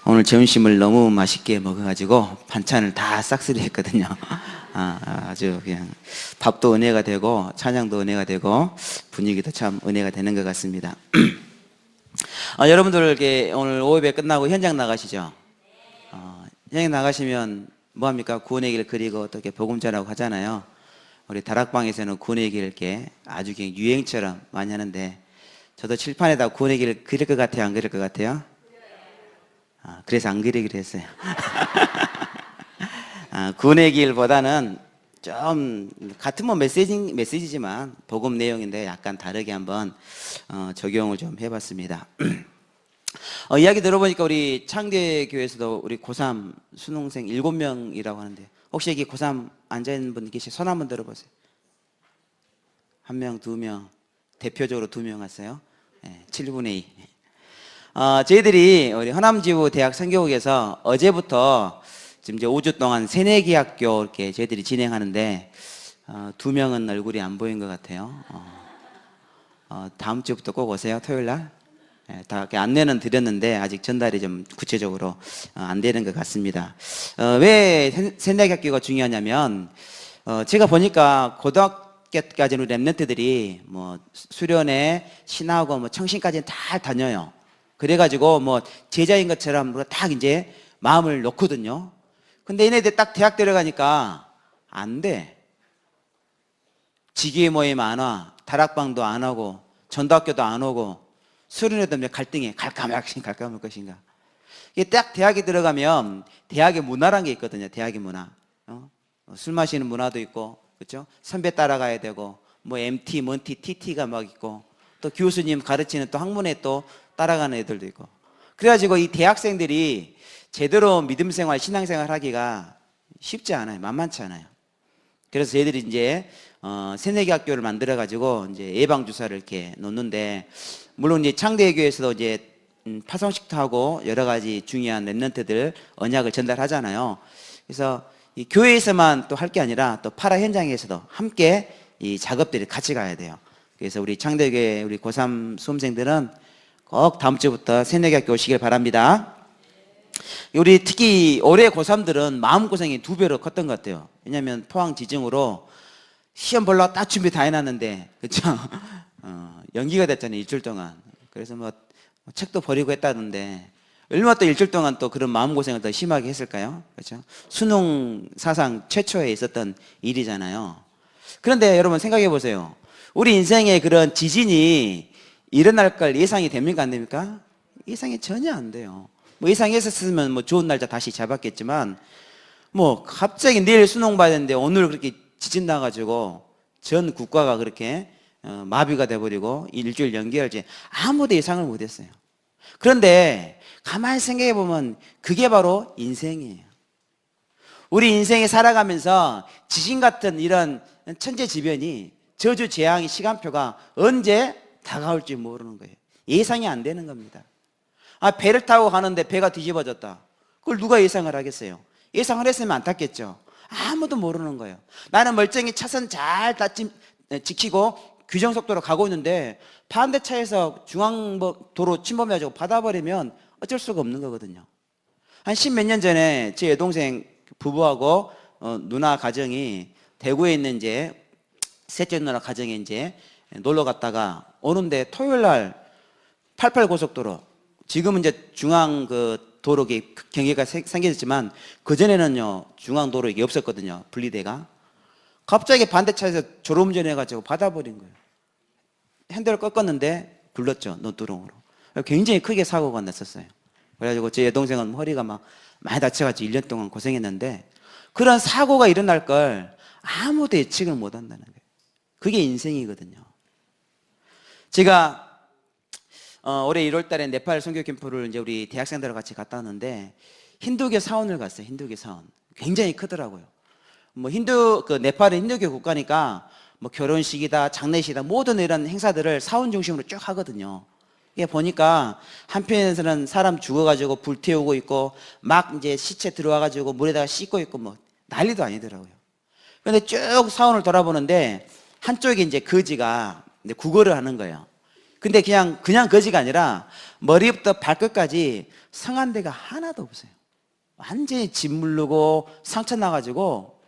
오늘 점심을 너무 맛있게 먹어가지고 반찬을 다 싹쓸이 했거든요. 아주 그냥 밥도 은혜가 되고 찬양도 은혜가 되고 분위기도 참 은혜가 되는 것 같습니다. 여러분들 오늘 오후에 끝나고 현장 나가시죠? 현장 나가시면 뭐합니까? 구원의 길 그리고 어떻게 복음 전하고 하잖아요. 우리 다락방에서는 구원의 길 이렇게 아주 그냥 유행처럼 많이 하는데 저도 칠판에다 구원의 길을 그릴 것 같아요? 안 그릴 것 같아요? 그래서 안 그리기로 했어요. 구원의 길보다는 좀 같은 메시지지만 복음 내용인데 약간 다르게 한번 적용을 좀 해봤습니다. 이야기 들어보니까 우리 창대교회에서도 우리 고3 수능생 7명이라고 하는데 혹시 여기 고3 앉아있는 분 계시? 손 한번 들어보세요. 1명, 2명, 대표적으로 2명 왔어요. 7분의 2. 저희들이 우리 허남지부 대학 선교국에서 어제부터 지금 이제 5주 동안 새내기 학교 이렇게 저희들이 진행하는데 2명은 얼굴이 안 보인 것 같아요. 다음 주부터 꼭 오세요. 토요일 날. 다 이렇게 안내는 드렸는데 아직 전달이 좀 구체적으로 안 되는 것 같습니다. 왜 새내기 학교가 중요하냐면 제가 보니까 고등학교까지는 랩런트들이 뭐 수련회, 신하고 뭐 청신까지는 다 다녀요. 그래가지고 뭐 제자인 것처럼 딱 이제 마음을 놓거든요. 근데 얘네들 딱 대학 들어가니까 안 돼. 지기 모임 안 와. 다락방도 안 하고 전도학교도 안 오고 수련회도 갈등이 갈까 말 것인가. 이게 딱 대학에 들어가면 대학의 문화란 게 있거든요. 대학의 문화. 술 마시는 문화도 있고, 그렇죠? 선배 따라가야 되고, 뭐 MT, 먼티, TT가 막 있고, 또 교수님 가르치는 또 학문에 또 따라가는 애들도 있고. 그래가지고 이 대학생들이 제대로 믿음 생활, 신앙 생활 하기가 쉽지 않아요. 만만치 않아요. 그래서 저희들이 이제 새내기 학교를 만들어가지고 이제 예방주사를 이렇게 놓는데, 물론 이제 창대교회에서도 이제 파송식도 하고 여러 가지 중요한 랩런트들 언약을 전달하잖아요. 그래서 이 교회에서만 또 할 게 아니라 또 파라 현장에서도 함께 이 작업들이 같이 가야 돼요. 그래서 우리 창대교회 우리 고3 수험생들은 꼭 다음 주부터 새내기 학교 오시길 바랍니다. 우리 특히 올해 고3들은 마음고생이 2배로 컸던 것 같아요. 왜냐하면 포항 지정으로 시험 보려고 딱 준비 다 해놨는데, 그렇죠? 연기가 됐잖아요, 일주일 동안. 그래서 뭐 책도 버리고 했다던데 얼마나 또 일주일 동안 또 그런 마음고생을 더 심하게 했을까요? 그렇죠? 수능 사상 최초에 있었던 일이잖아요. 그런데 여러분 생각해 보세요. 우리 인생에 그런 지진이 일어날 걸 예상이 됩니까? 안 됩니까? 예상이 전혀 안 돼요. 뭐 예상했었으면 뭐 좋은 날짜 다시 잡았겠지만 뭐 갑자기 내일 수능 봐야 되는데 오늘 그렇게 지진 나가지고 전 국가가 그렇게 마비가 돼버리고 일주일 연기할지 아무도 예상을 못했어요. 그런데 가만히 생각해 보면 그게 바로 인생이에요. 우리 인생에 살아가면서 지진 같은 이런 천재지변이 저주 재앙의 시간표가 언제 다가올지 모르는 거예요. 예상이 안 되는 겁니다. 배를 타고 가는데 배가 뒤집어졌다. 그걸 누가 예상을 하겠어요? 예상을 했으면 안 탔겠죠. 아무도 모르는 거예요. 나는 멀쩡히 차선 잘 지키고 규정 속도로 가고 있는데 반대 차에서 중앙도로 침범해가지고 받아버리면 어쩔 수가 없는 거거든요. 한 10몇 년 전에 제 여동생 부부하고 누나 가정이 대구에 있는 이제 셋째 누나 가정에 이제 놀러 갔다가 오는데 토요일 날 88 고속도로, 지금은 이제 중앙 그 도로 경계가 생겼지만 그전에는요 중앙 도로 이게 없었거든요. 분리대가. 갑자기 반대차에서 졸음운전 해가지고 받아버린 거예요. 핸들을 꺾었는데 굴렀죠, 논두렁으로. 굉장히 크게 사고가 났었어요. 그래가지고 제 여동생은 허리가 막 많이 다쳐가지고 1년 동안 고생했는데 그런 사고가 일어날 걸 아무도 예측을 못 한다는 거예요. 그게 인생이거든요. 제가 올해 1월 달에 네팔 선교 캠프를 이제 우리 대학생들과 같이 갔다 왔는데 힌두교 사원을 갔어요. 힌두교 사원. 굉장히 크더라고요. 뭐 네팔은 힌두교 국가니까 뭐 결혼식이다, 장례식이다, 모든 이런 행사들을 사원 중심으로 쭉 하거든요. 이게 보니까 한편에서는 사람 죽어가지고 불태우고 있고 막 이제 시체 들어와가지고 물에다가 씻고 있고 뭐 난리도 아니더라고요. 그런데 쭉 사원을 돌아보는데 한쪽에 이제 거지가 이제 국어를 하는 거예요. 근데 그냥 거지가 아니라 머리부터 발끝까지 성한 데가 하나도 없어요. 완전히 짓물르고 상처 나가지고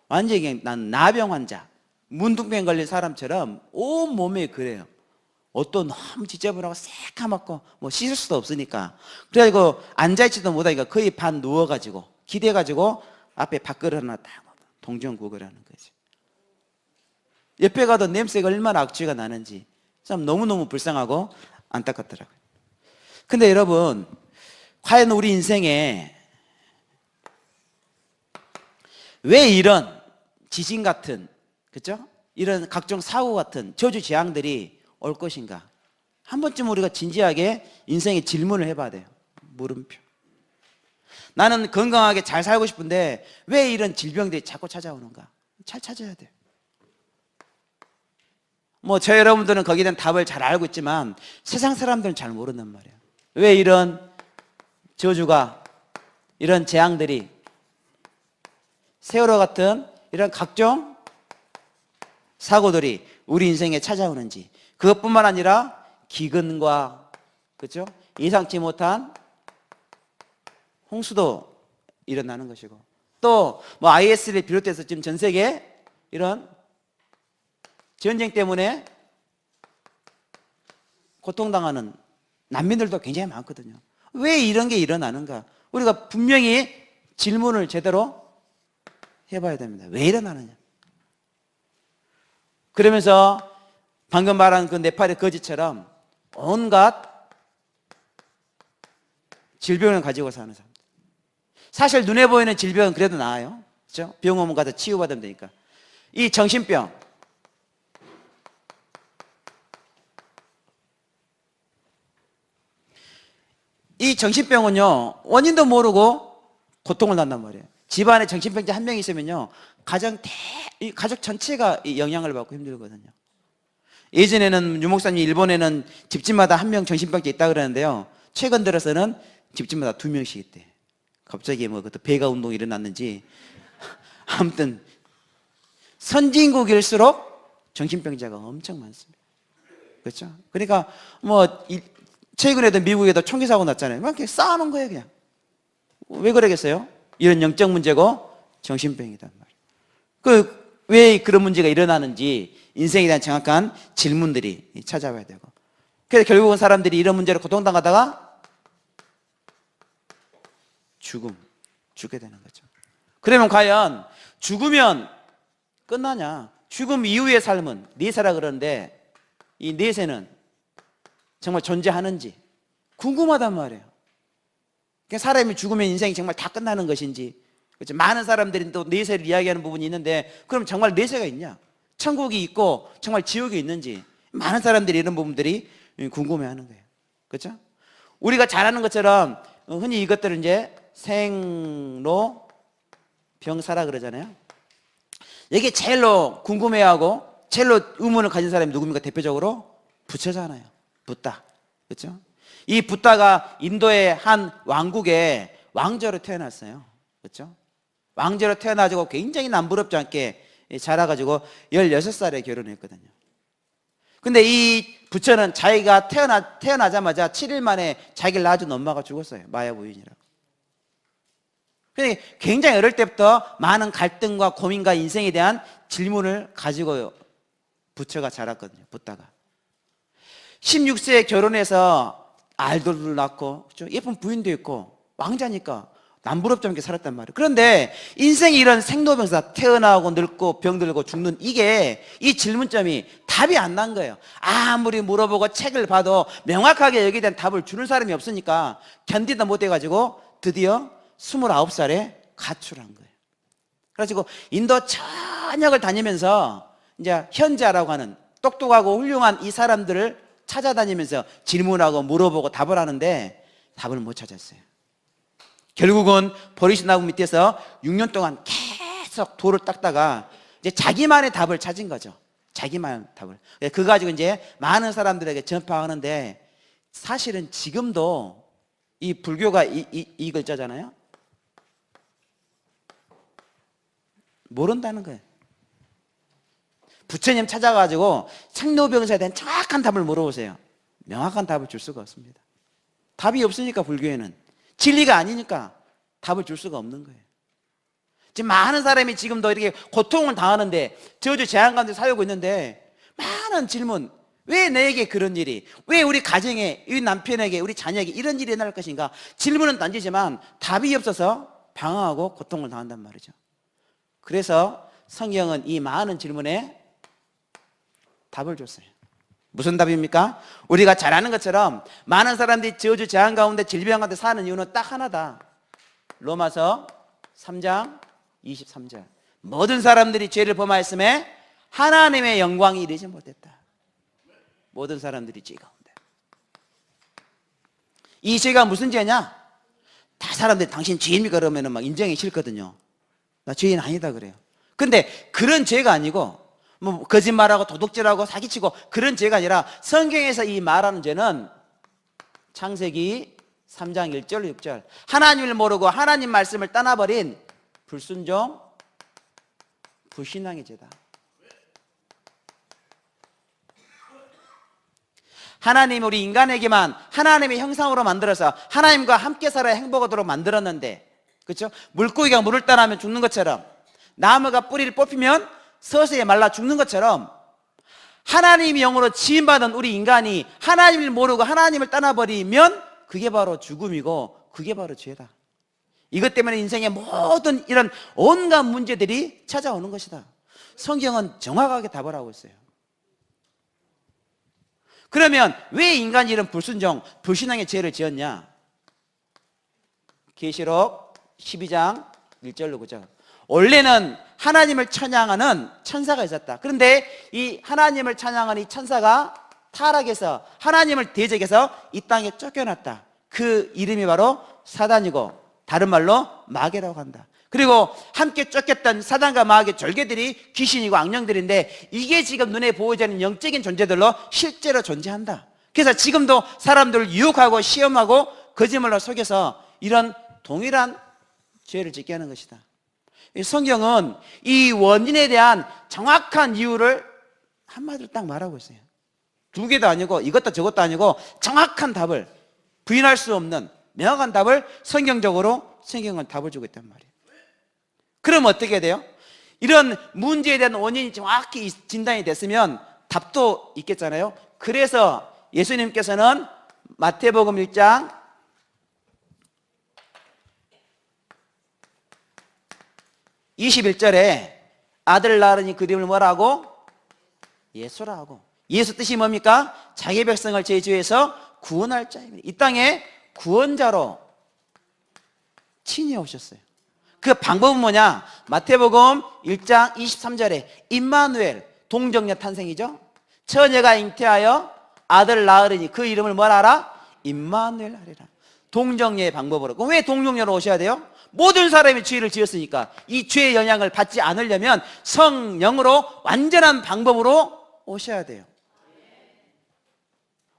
완전히 그냥 난 나병 환자, 문둥병 걸린 사람처럼 온 몸에 그래요. 옷도 너무 지저분하고 새까맣고 뭐 씻을 수도 없으니까. 그래가지고 앉아있지도 못하니까 거의 반 누워가지고 기대가지고 앞에 밥그릇 하나 딱 동정국어라는 거지. 옆에 가도 냄새가 얼마나 악취가 나는지 참 너무너무 불쌍하고 안타깝더라고요. 근데 여러분, 과연 우리 인생에 왜 이런 지진 같은, 그렇죠? 이런 각종 사고 같은 저주 재앙들이 올 것인가? 한 번쯤 우리가 진지하게 인생의 질문을 해봐야 돼요. 물음표. 나는 건강하게 잘 살고 싶은데 왜 이런 질병들이 자꾸 찾아오는가? 잘 찾아야 돼요. 뭐 저 여러분들은 거기에 대한 답을 잘 알고 있지만 세상 사람들은 잘 모른단 말이에요. 왜 이런 저주가, 이런 재앙들이, 세월호 같은 이런 각종 사고들이 우리 인생에 찾아오는지, 그것뿐만 아니라 기근과, 그렇죠? 예상치 못한 홍수도 일어나는 것이고, 또 뭐 IS를 비롯해서 지금 전 세계 이런 전쟁 때문에 고통당하는 난민들도 굉장히 많거든요. 왜 이런 게 일어나는가? 우리가 분명히 질문을 제대로 해봐야 됩니다. 왜 일어나느냐? 그러면서 방금 말한 그 네팔의 거지처럼 온갖 질병을 가지고 사는 사람. 사실 눈에 보이는 질병은 그래도 나아요. 그렇죠? 병원 가서 치유받으면 되니까. 이 정신병, 이 정신병은요, 원인도 모르고 고통을 난단 말이에요. 집안에 정신병자 한 명 있으면요, 가족 전체가 이 영향을 받고 힘들거든요. 예전에는 유목사님 일본에는 집집마다 한 명 정신병자 있다 그러는데요, 최근 들어서는 집집마다 2명씩 있대. 갑자기 뭐 그것도 배가 운동이 일어났는지 아무튼 선진국일수록 정신병자가 엄청 많습니다. 그렇죠? 그러니까 뭐 최근에도 미국에도 총기 사고 났잖아요. 막 이렇게 쌓아놓은 거예요, 그냥. 왜 그러겠어요? 이런 영적 문제고 정신병이단 말이에요. 왜 그런 문제가 일어나는지 인생에 대한 정확한 질문들이 찾아와야 되고, 그래서 결국은 사람들이 이런 문제로 고통당하다가 죽게 되는 거죠. 그러면 과연 죽으면 끝나냐? 죽음 이후의 삶은 내세라 그러는데 이 내세는 정말 존재하는지 궁금하단 말이에요. 사람이 죽으면 인생이 정말 다 끝나는 것인지, 그렇죠? 많은 사람들이 또 내세를 이야기하는 부분이 있는데, 그럼 정말 내세가 있냐? 천국이 있고 정말 지옥이 있는지, 많은 사람들이 이런 부분들이 궁금해하는 거예요. 그렇죠? 우리가 잘 아는 것처럼 흔히 이것들을 이제 생로 병사라 그러잖아요. 이게 제일로 궁금해하고 제일로 의문을 가진 사람이 누굽니까? 대표적으로 부처잖아요. 붓다. 그렇죠? 이 붓다가 인도의 한 왕국의 왕자로 태어났어요. 그렇죠? 왕자로 태어나가지고 굉장히 남부럽지 않게 자라가지고 16살에 결혼했거든요. 근데 이 부처는 자기가 태어나자마자 7일 만에 자기를 낳아준 엄마가 죽었어요. 마야 부인이라고. 그러니까 굉장히 어릴 때부터 많은 갈등과 고민과 인생에 대한 질문을 가지고 부처가 자랐거든요. 붓다가 16세에 결혼해서 아이들을 낳고, 그렇죠? 예쁜 부인도 있고 왕자니까 남부럽지 않게 살았단 말이에요. 그런데 인생이 이런 생로병사, 태어나고 늙고 병들고 죽는 이 질문점이 답이 안 난 거예요. 아무리 물어보고 책을 봐도 명확하게 여기에 대한 답을 주는 사람이 없으니까 견디다 못해가지고 드디어 29살에 가출한 거예요. 그래가지고 인도 전역을 다니면서 이제 현자라고 하는 똑똑하고 훌륭한 이 사람들을 찾아다니면서 질문하고 물어보고 답을 하는데 답을 못 찾았어요. 결국은 보리시나무 밑에서 6년 동안 계속 돌을 닦다가 이제 자기만의 답을 찾은 거죠. 자기만의 답을. 그거 가지고 이제 많은 사람들에게 전파하는데, 사실은 지금도 이 불교가 이 글자잖아요. 모른다는 거예요. 부처님 찾아가지고 생로병사에 대한 정확한 답을 물어보세요. 명확한 답을 줄 수가 없습니다. 답이 없으니까 불교에는 진리가 아니니까 답을 줄 수가 없는 거예요. 지금 많은 사람이 지금도 이렇게 고통을 당하는데 저주 재앙 가운데 살고 있는데 많은 질문, 왜 내게 그런 일이, 왜 우리 가정에, 우리 남편에게, 우리 자녀에게 이런 일이 일어날 것인가? 질문은 던지지만 답이 없어서 방황하고 고통을 당한단 말이죠. 그래서 성경은 이 많은 질문에 답을 줬어요. 무슨 답입니까? 우리가 잘 아는 것처럼 많은 사람들이 저주 재앙 가운데 질병 가운데 사는 이유는 딱 하나다. 로마서 3장 23절. 모든 사람들이 죄를 범하였음에 하나님의 영광이 이르지 못했다. 모든 사람들이 죄 가운데. 이 죄가 무슨 죄냐? 다 사람들이 당신 죄입니까? 그러면 막 인정이 싫거든요. 나 죄인 아니다 그래요. 근데 그런 죄가 아니고 뭐 거짓말하고 도둑질하고 사기치고 그런 죄가 아니라 성경에서 이 말하는 죄는 창세기 3장 1절 6절 하나님을 모르고 하나님 말씀을 떠나버린 불순종 불신앙의 죄다. 하나님 우리 인간에게만 하나님의 형상으로 만들어서 하나님과 함께 살아야 행복하도록 만들었는데, 그렇죠? 물고기가 물을 따라하면 죽는 것처럼, 나무가 뿌리를 뽑히면 서서히 말라 죽는 것처럼, 하나님의 영으로 지음받은 우리 인간이 하나님을 모르고 하나님을 떠나버리면 그게 바로 죽음이고 그게 바로 죄다. 이것 때문에 인생의 모든 이런 온갖 문제들이 찾아오는 것이다. 성경은 정확하게 답을 하고 있어요. 그러면 왜 인간이 이런 불순종, 불신앙의 죄를 지었냐? 계시록 12장 1절로 9절. 원래는 하나님을 찬양하는 천사가 있었다. 그런데 이 하나님을 찬양하는 이 천사가 타락해서 하나님을 대적해서 이 땅에 쫓겨났다. 그 이름이 바로 사단이고 다른 말로 마귀라고 한다. 그리고 함께 쫓겼던 사단과 마귀의 졸개들이 귀신이고 악령들인데 이게 지금 눈에 보이지 않는 영적인 존재들로 실제로 존재한다. 그래서 지금도 사람들을 유혹하고 시험하고 거짓말로 속여서 이런 동일한 죄를 짓게 하는 것이다. 성경은 이 원인에 대한 정확한 이유를 한마디로 딱 말하고 있어요. 두 개도 아니고 이것도 저것도 아니고 정확한 답을, 부인할 수 없는 명확한 답을 성경은 답을 주고 있단 말이에요. 그럼 어떻게 돼요? 이런 문제에 대한 원인이 정확히 진단이 됐으면 답도 있겠잖아요. 그래서 예수님께서는 마태복음 1장 21절에 아들 낳으니 그 이름을 뭐라고? 예수라 하고. 예수 뜻이 뭡니까? 자기 백성을 제주에서 구원할 자입니다. 이 땅에 구원자로 친히 오셨어요. 그 방법은 뭐냐? 마태복음 1장 23절에 임마누엘, 동정녀 탄생이죠. 처녀가 잉태하여 아들 낳으리니 그 이름을 뭐라 하라? 임마누엘 하리라. 동정녀의 방법으로. 그럼 왜 동정녀로 오셔야 돼요? 모든 사람이 죄를 지었으니까 이 죄의 영향을 받지 않으려면 성령으로 완전한 방법으로 오셔야 돼요.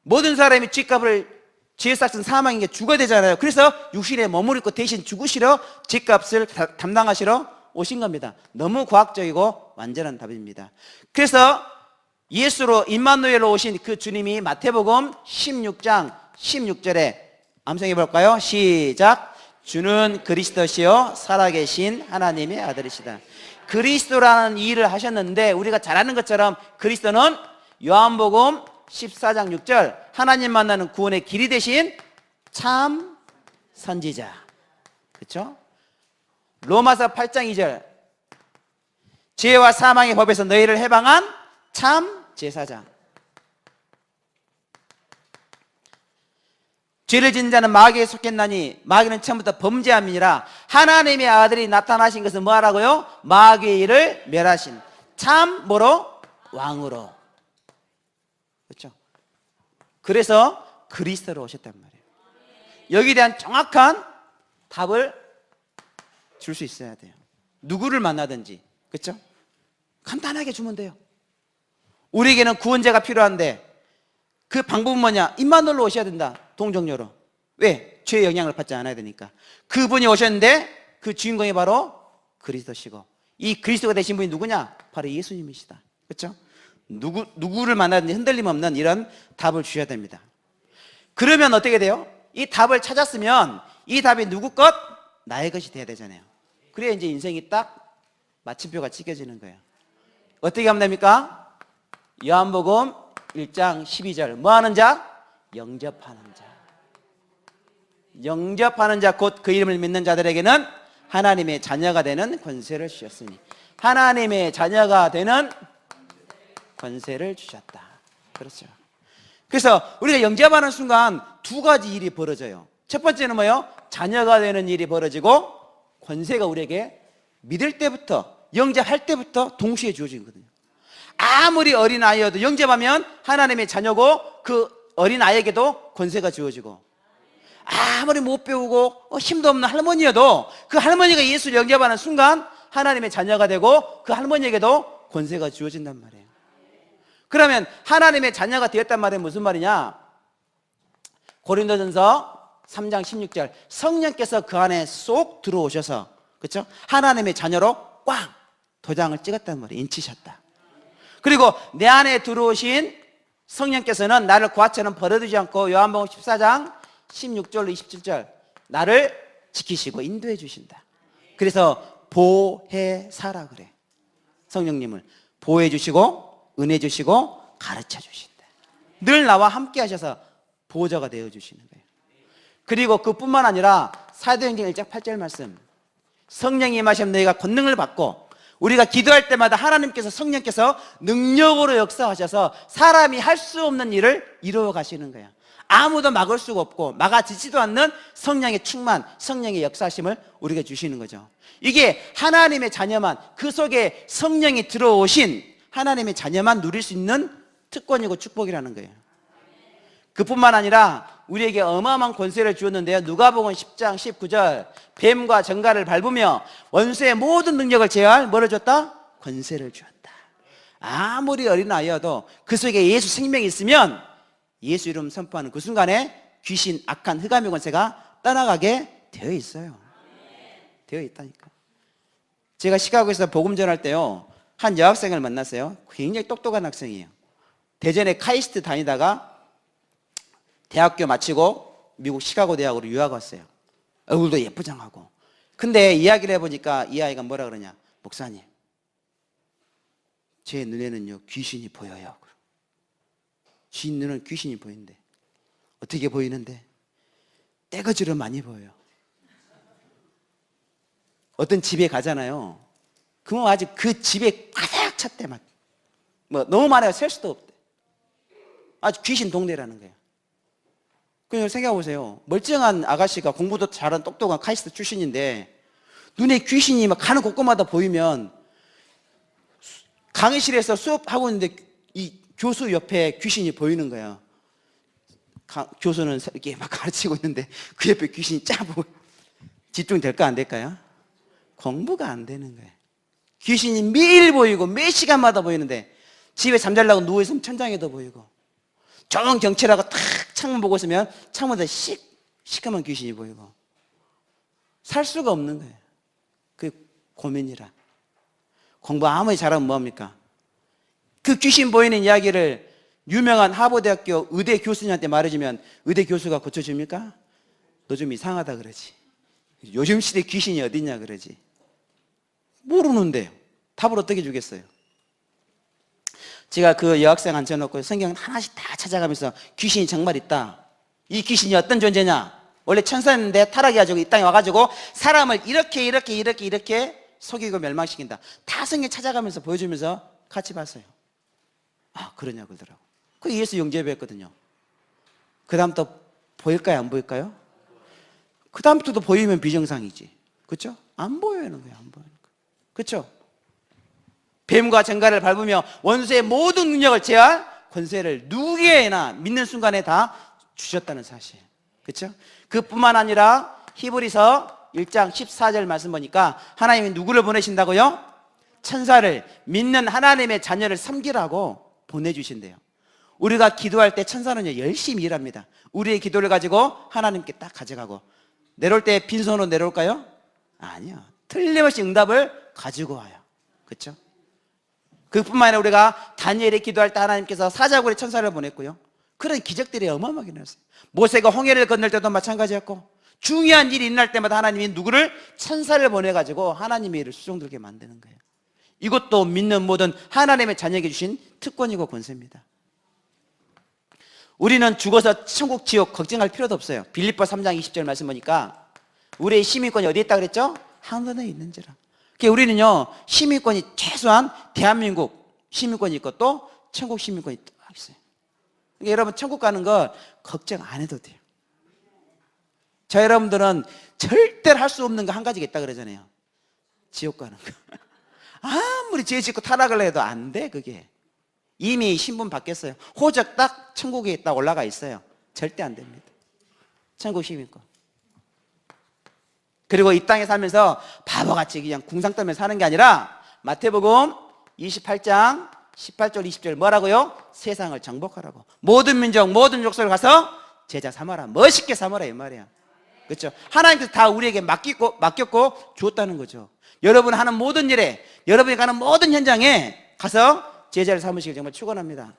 모든 사람이 죄값을, 죄의 삭은 사망인 게 죽어야 되잖아요. 그래서 육신에 머무르고 대신 죽으시러 죄값을 담당하시러 오신 겁니다. 너무 과학적이고 완전한 답입니다. 그래서 예수로 임마누엘로 오신 그 주님이 마태복음 16장 16절에 암송해 볼까요? 시작. 주는 그리스도시요 살아계신 하나님의 아들이시다. 그리스도라는 일을 하셨는데 우리가 잘 아는 것처럼 그리스도는 요한복음 14장 6절 하나님 만나는 구원의 길이 되신 참 선지자. 그렇죠? 로마서 8장 2절 죄와 사망의 법에서 너희를 해방한 참 제사장. 죄를 지은 자는 마귀에 속했나니 마귀는 처음부터 범죄함이니라. 하나님의 아들이 나타나신 것은 뭐하라고요? 마귀의 일을 멸하신 참 뭐로? 왕으로. 그렇죠? 그래서 그리스도로 오셨단 말이에요. 여기에 대한 정확한 답을 줄 수 있어야 돼요. 누구를 만나든지, 그렇죠? 간단하게 주면 돼요. 우리에게는 구원자가 필요한데 그 방법은 뭐냐? 임마누엘로 오셔야 된다. 동정녀로. 왜? 죄의 영향을 받지 않아야 되니까. 그분이 오셨는데 그 주인공이 바로 그리스도시고, 이 그리스도가 되신 분이 누구냐? 바로 예수님이시다. 그렇죠? 누구를 만나든지 흔들림 없는 이런 답을 주셔야 됩니다. 그러면 어떻게 돼요? 이 답을 찾았으면 이 답이 누구 것? 나의 것이 돼야 되잖아요. 그래야 이제 인생이 딱 마침표가 찍혀지는 거예요. 어떻게 하면 됩니까? 요한복음 1장 12절 뭐 하는 자? 영접하는 자. 영접하는 자 곧 그 이름을 믿는 자들에게는 하나님의 자녀가 되는 권세를 주셨으니 하나님의 자녀가 되는 권세를 주셨다. 그렇죠. 그래서 우리가 영접하는 순간 두 가지 일이 벌어져요. 첫 번째는 뭐예요? 자녀가 되는 일이 벌어지고 권세가 우리에게 믿을 때부터 영접할 때부터 동시에 주어지거든요. 아무리 어린아이여도 영접하면 하나님의 자녀고 그 어린아이에게도 권세가 주어지고 아무리 못 배우고 힘도 없는 할머니여도 그 할머니가 예수를 영접하는 순간 하나님의 자녀가 되고 그 할머니에게도 권세가 주어진단 말이에요. 그러면 하나님의 자녀가 되었단 말은 무슨 말이냐? 고린도전서 3장 16절 성령께서 그 안에 쏙 들어오셔서 그렇죠? 하나님의 자녀로 꽉 도장을 찍었단 말이에요. 인치셨다. 그리고 내 안에 들어오신 성령께서는 나를 고아처럼 버려두지 않고 요한복음 14장 16절로 27절 나를 지키시고 인도해 주신다. 그래서 보혜사라 그래. 성령님을 보호해 주시고 은혜 주시고 가르쳐 주신다. 늘 나와 함께 하셔서 보호자가 되어 주시는 거예요. 그리고 그뿐만 아니라 사도행전 1장 8절 말씀 성령이 임하시면 너희가 권능을 받고 우리가 기도할 때마다 하나님께서 성령께서 능력으로 역사하셔서 사람이 할 수 없는 일을 이루어 가시는 거야. 아무도 막을 수가 없고 막아지지도 않는 성령의 충만, 성령의 역사심을 우리에게 주시는 거죠. 이게 하나님의 자녀만, 그 속에 성령이 들어오신 하나님의 자녀만 누릴 수 있는 특권이고 축복이라는 거예요. 그뿐만 아니라 우리에게 어마어마한 권세를 주었는데요. 누가복음 10장 19절 뱀과 정갈을 밟으며 원수의 모든 능력을 제어할 뭐를 줬다? 권세를 주었다. 아무리 어린아이여도 그 속에 예수 생명이 있으면 예수 이름 선포하는 그 순간에 귀신, 악한, 흑암의 권세가 떠나가게 되어 있어요. 되어 있다니까. 제가 시카고에서 복음 전할 때요 한 여학생을 만났어요. 굉장히 똑똑한 학생이에요. 대전에 카이스트 다니다가 대학교 마치고 미국 시카고 대학으로 유학 왔어요. 얼굴도 예쁘장하고. 근데 이야기를 해보니까 이 아이가 뭐라 그러냐? 목사님, 제 눈에는요 귀신이 보여요. 지 눈은 귀신이 보이는데 어떻게 보이는데? 떼거지로 많이 보여요. 어떤 집에 가잖아요. 그럼 아직 그 집에 가득 찼대. 막 뭐 너무 많아요. 셀 수도 없대. 아주 귀신 동네라는 거예요. 그냥 생각해 보세요. 멀쩡한 아가씨가 공부도 잘한 똑똑한 카이스트 출신인데 눈에 귀신이 막 가는 곳곳마다 보이면 강의실에서 수업하고 있는데 이 교수 옆에 귀신이 보이는 거예요. 교수는 이렇게 막 가르치고 있는데 그 옆에 귀신이 쫙 보고 집중될까 안 될까요? 공부가 안 되는 거예요. 귀신이 매일 보이고 매 시간마다 보이는데 집에 잠자려고 누워있으면 천장에도 보이고 정 경치라고 탁 창문 보고 있으면 창문에서 시커먼 귀신이 보이고 살 수가 없는 거예요. 그 고민이라. 공부 아무리 잘하면 뭐합니까? 그 귀신 보이는 이야기를 유명한 하버드대학교 의대 교수님한테 말해주면 의대 교수가 고쳐줍니까? 너 좀 이상하다 그러지. 요즘 시대 귀신이 어딨냐 그러지. 모르는데 답을 어떻게 주겠어요? 제가 그 여학생 앉혀놓고 성경 하나씩 다 찾아가면서 귀신이 정말 있다. 이 귀신이 어떤 존재냐? 원래 천사였는데 타락해가지고 이 땅에 와가지고 사람을 이렇게 속이고 멸망시킨다. 다 성경 찾아가면서 보여주면서 같이 봤어요. 아, 그러냐 그러더라고. 그 예수 영접했거든요. 그 다음부터 보일까요? 안 보일까요? 그 다음부터도 보이면 비정상이지. 그렇죠? 안 보이는 거예요. 안 보이는 거. 그렇죠? 뱀과 정갈을 밟으며 원수의 모든 능력을 제할 권세를 누구에게나 믿는 순간에 다 주셨다는 사실. 그렇죠? 그뿐만 아니라 히브리서 1장 14절 말씀 보니까 하나님이 누구를 보내신다고요? 천사를 믿는 하나님의 자녀를 섬기라고 보내주신대요. 우리가 기도할 때 천사는요 열심히 일합니다. 우리의 기도를 가지고 하나님께 딱 가져가고 내려올 때 빈손으로 내려올까요? 아니요. 틀림없이 응답을 가지고 와요. 그렇죠? 그뿐만 아니라 우리가 다니엘의 기도할 때 하나님께서 사자굴의 천사를 보냈고요. 그런 기적들이 어마어마하게 일어났어요. 모세가 홍해를 건널 때도 마찬가지였고, 중요한 일이 일어날 때마다 하나님이 누구를? 천사를 보내가지고 하나님의 일을 수종들게 만드는 거예요. 이것도 믿는 모든 하나님의 자녀에게 주신 특권이고 권세입니다. 우리는 죽어서 천국 지옥 걱정할 필요도 없어요. 빌립보 3장 20절 말씀 보니까 우리의 시민권이 어디에 있다 그랬죠? 하늘에 있는지라. 그러니까 우리는요, 시민권이 최소한 대한민국 시민권이 있고 또 천국 시민권이 딱 있어요. 그러니까 여러분 천국 가는 거 걱정 안 해도 돼요. 저 여러분들은 절대로 할 수 없는 거 한 가지가 있다 그러잖아요. 지옥 가는 거. 아무리 죄 짓고 타락을 해도 안 돼, 그게. 이미 신분 바뀌었어요. 호적 딱 천국에 딱 올라가 있어요. 절대 안 됩니다. 천국 시민권. 그리고 이 땅에 살면서 바보같이 그냥 궁상 떨면서 사는 게 아니라 마태복음 28장 18절 20절 뭐라고요? 세상을 정복하라고. 모든 민족 모든 족속을 가서 제자 삼아라. 멋있게 삼아라 이 말이야. 그렇죠? 하나님께서 다 우리에게 맡겼고 주었다는 거죠. 여러분 하는 모든 일에, 여러분이 가는 모든 현장에 가서 제자를 삼으시길 정말 축원합니다.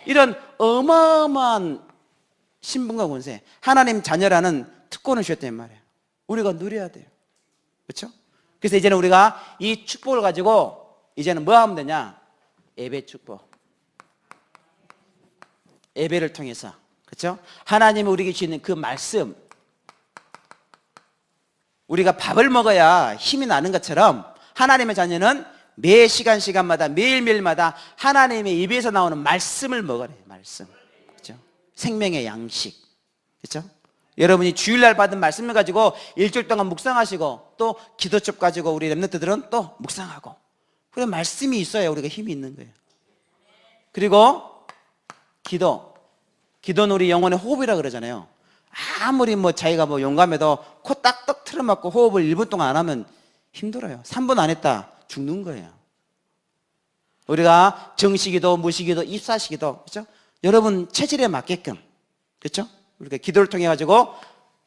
이런 어마어마한 신분과 권세, 하나님 자녀라는 특권을 주셨단 말이에요. 우리가 누려야 돼요. 그렇죠? 그래서 이제는 우리가 이 축복을 가지고 이제는 뭐 하면 되냐? 예배 축복. 예배를 통해서, 그렇죠? 하나님이 우리에게 주시는 그 말씀, 우리가 밥을 먹어야 힘이 나는 것처럼 하나님의 자녀는 매 시간마다 매일매일마다 하나님의 입에서 나오는 말씀을 먹어야 해요. 말씀. 그렇죠? 생명의 양식. 그렇죠? 여러분이 주일날 받은 말씀을 가지고 일주일 동안 묵상하시고 또 기도첩 가지고 우리 렘넌트들은 또 묵상하고, 그런 말씀이 있어야 우리가 힘이 있는 거예요. 그리고 기도는 우리 영혼의 호흡이라 그러잖아요. 아무리 뭐 자기가 뭐 용감해도 코 딱딱 틀어막고 호흡을 1분 동안 안 하면 힘들어요. 3분 안 했다 죽는 거예요. 우리가 정시기도, 무시기도, 입사시기도, 그렇죠? 여러분 체질에 맞게끔, 그렇죠? 우리가 기도를 통해 가지고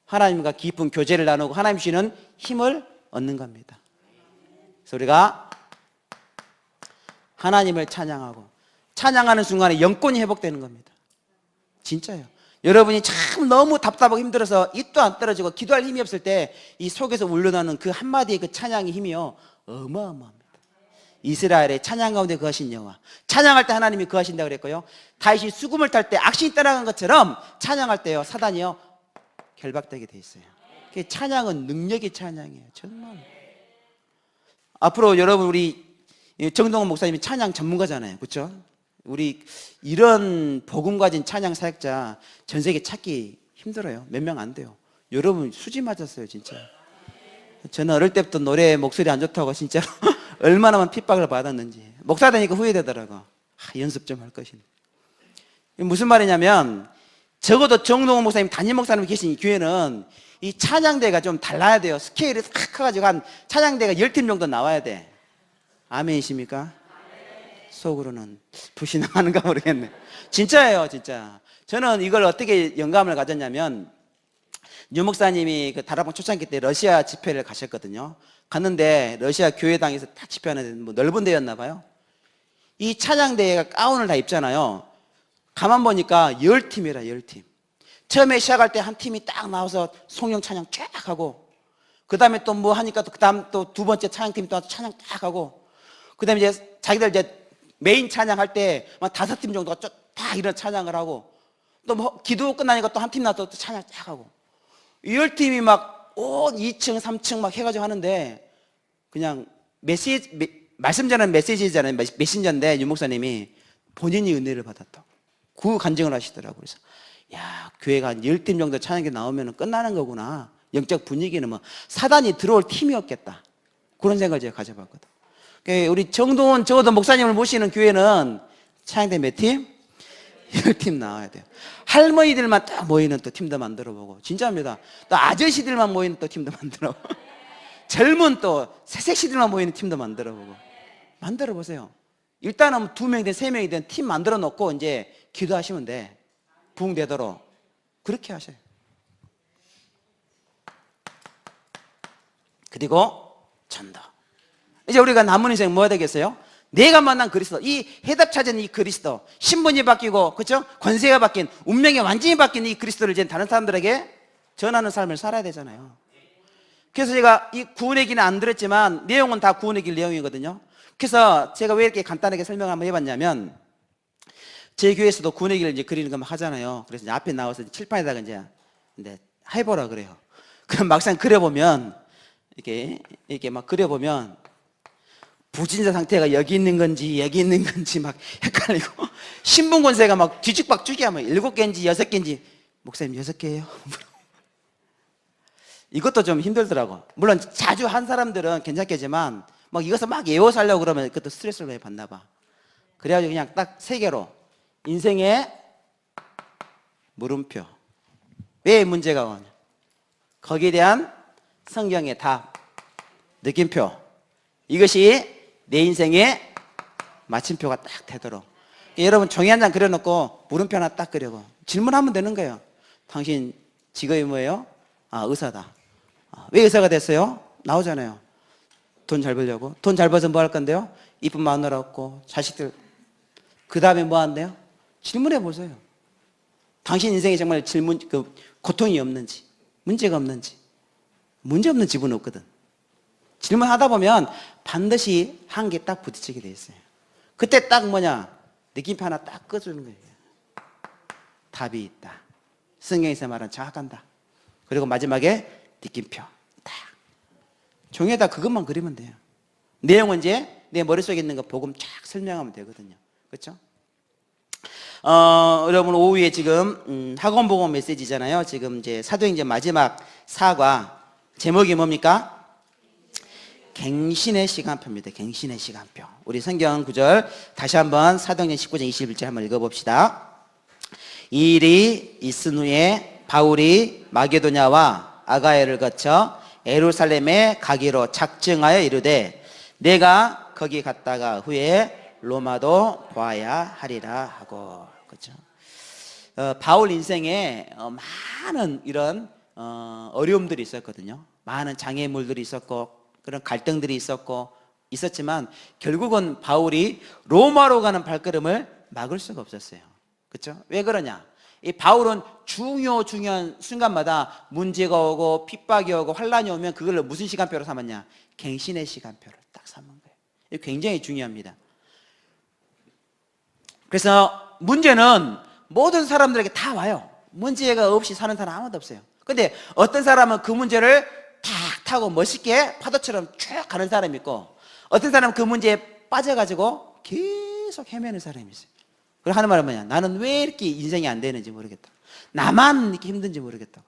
하나님과 깊은 교제를 나누고 하나님 주시는 힘을 얻는 겁니다. 그래서 우리가 하나님을 찬양하는 순간에 영권이 회복되는 겁니다. 진짜요. 여러분이 참 너무 답답하고 힘들어서 입도 안 떨어지고 기도할 힘이 없을 때 이 속에서 울려나는 그 한마디의 그 찬양의 힘이요, 어마어마합니다. 이스라엘의 찬양 가운데 거하신 여호와. 찬양할 때 하나님이 거하신다고 그랬고요, 다윗이 수금을 탈 때 악신이 떠나간 것처럼 찬양할 때요, 사단이요 결박되게 돼 있어요. 찬양은 능력의 찬양이에요. 정말. 앞으로 여러분 우리 정동원 목사님이 찬양 전문가잖아요. 그렇죠? 우리 이런 복음 가진 찬양 사역자 전 세계 찾기 힘들어요. 몇 명 안 돼요. 여러분 수지 맞았어요, 진짜. 저는 어릴 때부터 노래 목소리 안 좋다고 진짜 얼마나 핍박을 받았는지 목사 되니까 후회되더라고. 연습 좀 할 것인데. 무슨 말이냐면 적어도 정동원 목사님 담임 목사님 계신 이 교회는 이 찬양대가 좀 달라야 돼요. 스케일이 싹 커가지고 한 찬양대가 10팀 정도 나와야 돼. 아멘이십니까? 속으로는 불신앙하는가 모르겠네. 진짜예요, 진짜. 저는 이걸 어떻게 영감을 가졌냐면, 유 목사님이 그 다락방 초창기 때 러시아 집회를 가셨거든요. 갔는데 러시아 교회당에서 딱 집회하는 뭐 넓은 데였나 봐요. 이 찬양대회가 가운을 다 입잖아요. 가만 보니까 10팀이라 10팀. 처음에 시작할 때 한 팀이 딱 나와서 송영 찬양 쫙 하고, 그 다음에 또 뭐 하니까 그 다음 또 두 번째 찬양팀이 또 찬양 쫙 하고, 그 다음에 이제 자기들 이제 메인 찬양할 때 막 5팀 정도가 다 이런 찬양을 하고, 또 뭐 기도 끝나니까 또 한 팀 나서 또 찬양 쫙 하고, 10팀이 막 2층 3층 막 해가지고 하는데, 그냥 말씀 전하는 메시지잖아요. 메신저인데 유 목사님이 본인이 은혜를 받았다고 그 간증을 하시더라고요. 그래서 야, 교회가 한 10팀 정도 찬양이 나오면 끝나는 거구나. 영적 분위기는 뭐 사단이 들어올 팀이 없겠다, 그런 생각을 제가 가져봤거든. 우리 정동원 적어도 목사님을 모시는 교회는 찬양대 몇 팀? 10팀 나와야 돼요. 할머니들만 딱 모이는 또 팀도 만들어보고, 진짜입니다. 또 아저씨들만 모이는 또 팀도 만들어보고, 젊은 또 새색시들만 모이는 팀도 만들어보고. 만들어보세요. 일단은 2명이든 3명이든 팀 만들어 놓고 이제 기도하시면 돼. 부흥되도록. 그렇게 하셔요. 그리고 전도. 이제 우리가 남은 인생 뭐 해야 되겠어요? 내가 만난 그리스도, 이 해답 찾은 이 그리스도, 신분이 바뀌고, 그렇죠? 권세가 바뀐, 운명이 완전히 바뀐 이 그리스도를 이제 다른 사람들에게 전하는 삶을 살아야 되잖아요. 그래서 제가 이 구원의 길은 안 들었지만 내용은 다 구원의 길 내용이거든요. 그래서 제가 왜 이렇게 간단하게 설명을 한번 해봤냐면, 제 교회에서도 구원의 길을 이제 그리는 거 막 하잖아요. 그래서 이제 앞에 나와서 칠판에다가 이제 해보라 그래요. 그럼 막상 그려보면 이렇게 막 그려보면 부진자 상태가 여기 있는 건지 막 헷갈리고, 신분 권세가 막 뒤죽박죽이야. 뭐 7개인지 6개인지, 목사님 6개예요? 이것도 좀 힘들더라고. 물론 자주 한 사람들은 괜찮겠지만 막 이것을 막 외워서 하려고 그러면 그것도 스트레스를 많이 받나 봐. 그래가지고 그냥 딱 3개로 인생의 물음표, 왜 문제가 오냐, 거기에 대한 성경의 답, 느낌표, 이것이 내 인생의 마침표가 딱 되도록. 여러분 종이 한 장 그려놓고 물음표 하나 딱 그리고 질문하면 되는 거예요. 당신 직업이 뭐예요? 의사다. 왜 의사가 됐어요? 나오잖아요. 돈 잘 벌려고. 돈 잘 벌어서 뭐 할 건데요? 이쁜 마누라 없고 자식들. 그 다음에 뭐 한대요? 질문해 보세요. 당신 인생에 정말 고통이 없는지, 문제가 없는지. 문제 없는 집은 없거든. 질문하다 보면 반드시 한 개 딱 부딪히게 돼 있어요. 그때 딱 느낌표 하나 딱 꺼주는 거예요. 답이 있다. 성경에서 말한 정확한 답. 그리고 마지막에 느낌표 딱. 종이에다 그것만 그리면 돼요. 내용은 이제 내 머릿속에 있는 거 복음 쫙 설명하면 되거든요. 그렇죠? 여러분 오후에 지금 학원 복음 메시지잖아요. 지금 이제 사도행전 마지막 4과 제목이 뭡니까? 갱신의 시간표입니다. 갱신의 시간표. 우리 성경 구절 다시 한번 사도행전 19장 21절 한번 읽어봅시다. 이 일이 있은 후에 바울이 마게도냐와 아가야를 거쳐 예루살렘에 가기로 작정하여 이르되 내가 거기 갔다가 후에 로마도 보아야 하리라 하고. 그렇죠? 바울 인생에 많은 이런 어려움들이 있었거든요. 많은 장애물들이 있었고 그런 갈등들이 있었지만 결국은 바울이 로마로 가는 발걸음을 막을 수가 없었어요. 그렇죠? 왜 그러냐? 이 바울은 중요한 순간마다 문제가 오고 핍박이 오고 환란이 오면 그걸 무슨 시간표로 삼았냐? 갱신의 시간표를 딱 삼은 거예요. 이게 굉장히 중요합니다. 그래서 문제는 모든 사람들에게 다 와요. 문제가 없이 사는 사람 아무도 없어요. 근데 어떤 사람은 그 문제를 탁 타고 멋있게 파도처럼 쭉 가는 사람이 있고, 어떤 사람은 그 문제에 빠져가지고 계속 헤매는 사람이 있어요. 그리고 하는 말은 뭐냐? 나는 왜 이렇게 인생이 안 되는지 모르겠다. 나만 이렇게 힘든지 모르겠다고.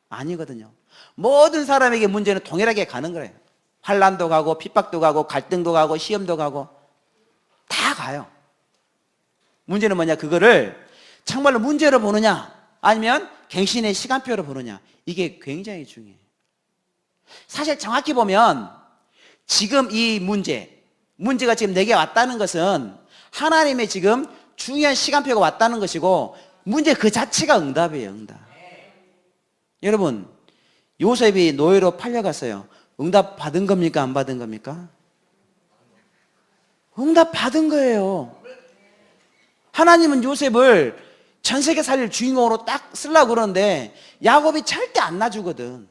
아니거든요. 모든 사람에게 문제는 동일하게 가는 거예요. 환난도 가고 핍박도 가고 갈등도 가고 시험도 가고 다 가요. 문제는 뭐냐? 그거를 정말로 문제로 보느냐 아니면 갱신의 시간표로 보느냐, 이게 굉장히 중요해요. 사실 정확히 보면 지금 이 문제가 지금 내게 왔다는 것은 하나님의 지금 중요한 시간표가 왔다는 것이고, 문제 그 자체가 응답이에요. 응답. 여러분, 요셉이 노예로 팔려갔어요. 응답 받은 겁니까? 안 받은 겁니까? 응답 받은 거예요. 하나님은 요셉을 전 세계 살릴 주인공으로 딱 쓰려고 그러는데 야곱이 절대 안 놔주거든.